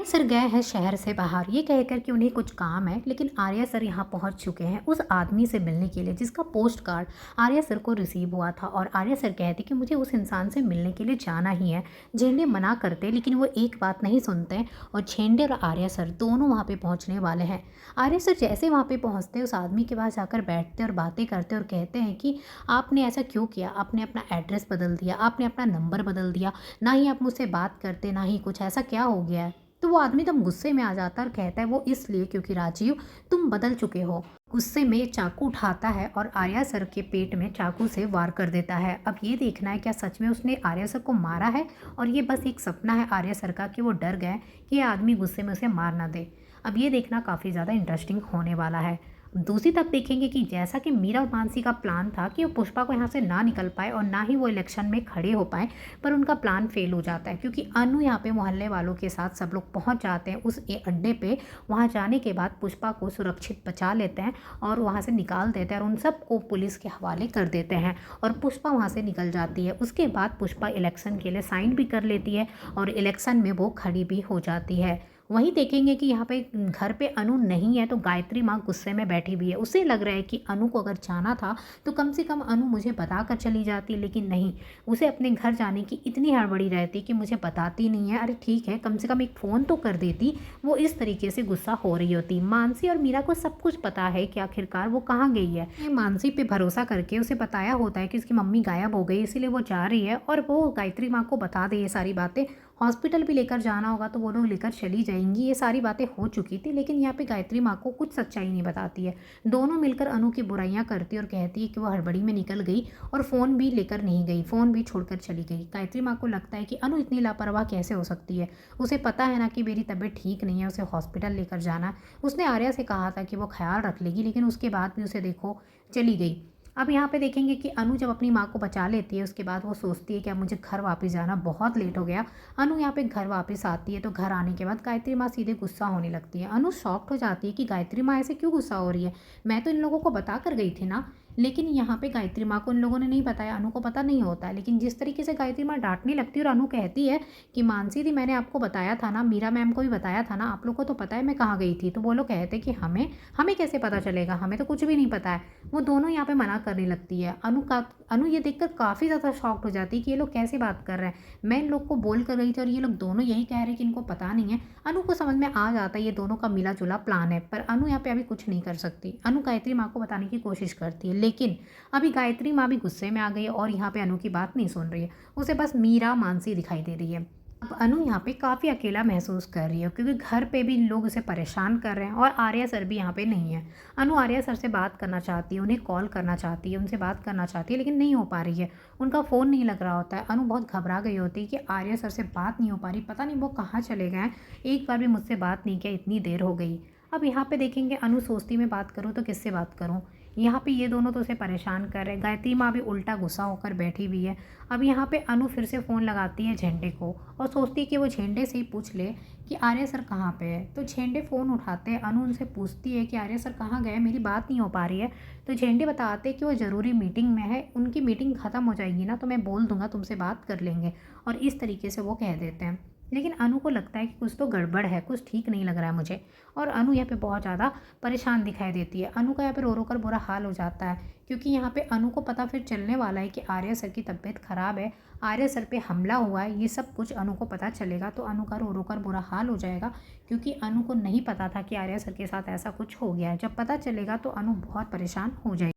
Sir गए हैं शहर से बाहर ये कहकर कि उन्हें कुछ काम है, लेकिन आर्या सर यहाँ पहुँच चुके हैं उस आदमी से मिलने के लिए जिसका पोस्ट कार्ड आर्या सर को रिसीव हुआ था। और आर्या सर कहते कि मुझे उस इंसान से मिलने के लिए जाना ही है। झेंडे मना करते लेकिन वो एक बात नहीं सुनते और झेंडे और आर्या सर दोनों वहाँ पे पहुँचने वाले हैं। आर्या सर जैसे वहाँ पे पहुँचते उस आदमी के पास जाकर बैठते और बातें करते और कहते हैं कि आपने ऐसा क्यों किया, आपने अपना एड्रेस बदल दिया, आपने अपना नंबर बदल दिया, ना ही आप मुझसे बात करते ना ही कुछ, ऐसा क्या हो गया है। तो वो आदमी एकदम गुस्से में आ जाता है और कहता है वो इसलिए क्योंकि राजीव तुम बदल चुके हो। गुस्से में चाकू उठाता है और आर्या सर के पेट में चाकू से वार कर देता है। अब ये देखना है क्या सच में उसने आर्या सर को मारा है और ये बस एक सपना है आर्या सर का कि वो डर गए कि ये आदमी गुस्से में उसे मार ना दे। अब ये देखना काफ़ी ज़्यादा इंटरेस्टिंग होने वाला है। दूसरी तरफ देखेंगे कि जैसा कि मीरा और मानसी का प्लान था कि वो पुष्पा को यहाँ से ना निकल पाए और ना ही वो इलेक्शन में खड़े हो पाए, पर उनका प्लान फेल हो जाता है क्योंकि अनु यहाँ पे मोहल्ले वालों के साथ सब लोग पहुँच जाते हैं उस अड्डे पे। वहाँ जाने के बाद पुष्पा को सुरक्षित बचा लेते हैं और वहाँ से निकाल देते हैं और उन सबको पुलिस के हवाले कर देते हैं और पुष्पा वहाँ से निकल जाती है। उसके बाद पुष्पा इलेक्शन के लिए साइन भी कर लेती है और इलेक्शन में वो खड़ी भी हो जाती है। वहीं देखेंगे कि यहाँ पे घर पे अनु नहीं है तो गायत्री माँ गुस्से में बैठी हुई है। उसे लग रहा है कि अनु को अगर जाना था तो कम से कम अनु मुझे बता कर चली जाती, लेकिन नहीं, उसे अपने घर जाने की इतनी हड़बड़ी रहती कि मुझे बताती नहीं है। अरे ठीक है, कम से कम एक फ़ोन तो कर देती। वो इस तरीके से गुस्सा हो रही होती। मानसी और मीरा को सब कुछ पता है कि आखिरकार वो कहाँ गई है। मानसी पे भरोसा करके उसे बताया होता है कि उसकी मम्मी गायब हो गई, इसीलिए वो जा रही है और वो गायत्री माँ को बता दे ये सारी बातें। हॉस्पिटल भी लेकर जाना होगा तो वो लोग लेकर चली जाएंगी। ये सारी बातें हो चुकी थी, लेकिन यहाँ पे गायत्री माँ को कुछ सच्चाई नहीं बताती है। दोनों मिलकर अनु की बुराइयां करती और कहती है कि वो हड़बड़ी में निकल गई और फ़ोन भी लेकर नहीं गई, फ़ोन भी छोड़कर चली गई। गायत्री माँ को लगता है कि अनु इतनी लापरवाह कैसे हो सकती है। उसे पता है ना कि मेरी तबीयत ठीक नहीं है, उसे हॉस्पिटल लेकर जाना। उसने आर्या से कहा था कि वो ख्याल रख लेगी, लेकिन उसके बाद भी उसे देखो चली गई। अब यहाँ पे देखेंगे कि अनु जब अपनी माँ को बचा लेती है उसके बाद वो सोचती है कि अब मुझे घर वापस जाना, बहुत लेट हो गया। अनु यहाँ पे घर वापस आती है तो घर आने के बाद गायत्री माँ सीधे गुस्सा होने लगती है। अनु शॉक्ड हो जाती है कि गायत्री माँ ऐसे क्यों गुस्सा हो रही है, मैं तो इन लोगों को बता कर गई थी ना। लेकिन यहाँ पे गायत्री माँ को इन लोगों ने नहीं बताया, अनु को पता नहीं होता है। लेकिन जिस तरीके से गायत्री माँ डांटने लगती है और अनु कहती है कि मानसी दी मैंने आपको बताया था ना, मीरा मैम को भी बताया था ना, आप लोग को तो पता है मैं कहाँ गई थी। तो वो लोग कहते कि हमें हमें कैसे पता चलेगा, हमें तो कुछ भी नहीं पता है। वो दोनों यहाँ पे मना करने लगती है। अनु ये देखकर काफ़ी ज़्यादा शॉक्ड हो जाती है कि ये लोग कैसे बात कर रहे हैं, मैं इन लोग को बोल कर गई थी और ये लोग दोनों यही कह रहे हैं कि इनको पता नहीं है। अनु को समझ में आ जाता है ये दोनों का मिला जुला प्लान है, पर अनु यहाँ पे अभी कुछ नहीं कर सकती। अनु गायत्री माँ को बताने की कोशिश करती है, लेकिन अभी गायत्री माँ भी गुस्से में आ गई है और यहाँ पे अनु की बात नहीं सुन रही है। उसे बस मीरा मानसी दिखाई दे रही है। अब अनु यहाँ पे काफ़ी अकेला महसूस कर रही है क्योंकि घर पे भी लोग उसे परेशान कर रहे हैं और आर्या सर भी यहाँ पे नहीं है। अनु आर्या सर से बात करना चाहती है, उन्हें कॉल करना चाहती है, उनसे बात करना चाहती है, लेकिन नहीं हो पा रही है। उनका फ़ोन नहीं लग रहा होता है। अनु बहुत घबरा गई होती है कि आर्या सर से बात नहीं हो पा रही, पता नहीं वो कहाँ चले गए हैं, एक बार भी मुझसे बात नहीं किया, इतनी देर हो गई। अब यहाँ पे देखेंगे अनु सोचती मैं बात करूँ तो किससे बात करूँ। यहाँ पे ये दोनों तो उसे परेशान कर रहे हैं। गायत्री माँ भी उल्टा गुस्सा होकर बैठी हुई है। अब यहाँ पे अनु फिर से फ़ोन लगाती है झेंडे को और सोचती है कि वो झेंडे से ही पूछ ले कि आर्य सर कहाँ पे है। तो झेंडे फ़ोन उठाते हैं। अनु उनसे पूछती है कि आर्य सर कहाँ गए, मेरी बात नहीं हो पा रही है। तो झेंडे बताते हैं कि वो ज़रूरी मीटिंग में है, उनकी मीटिंग ख़त्म हो जाएगी ना तो मैं बोल दूंगा तुमसे बात कर लेंगे, और इस तरीके से वो कह देते हैं। लेकिन अनु को लगता है कि कुछ तो गड़बड़ है, कुछ ठीक नहीं लग रहा है मुझे, और अनु यहाँ पे बहुत ज़्यादा परेशान दिखाई देती है। अनु का यहाँ पे रो रो कर बुरा हाल हो जाता है क्योंकि यहाँ पे अनु को पता फिर चलने वाला है कि आर्य सर की तबीयत ख़राब है, आर्य सर पे हमला हुआ है। ये सब कुछ अनु को पता चलेगा तो अनु का रो रो कर बुरा हाल हो जाएगा क्योंकि अनु को नहीं पता था कि आर्य सर के साथ ऐसा कुछ हो गया है। जब पता चलेगा तो अनु बहुत परेशान हो जाएगी।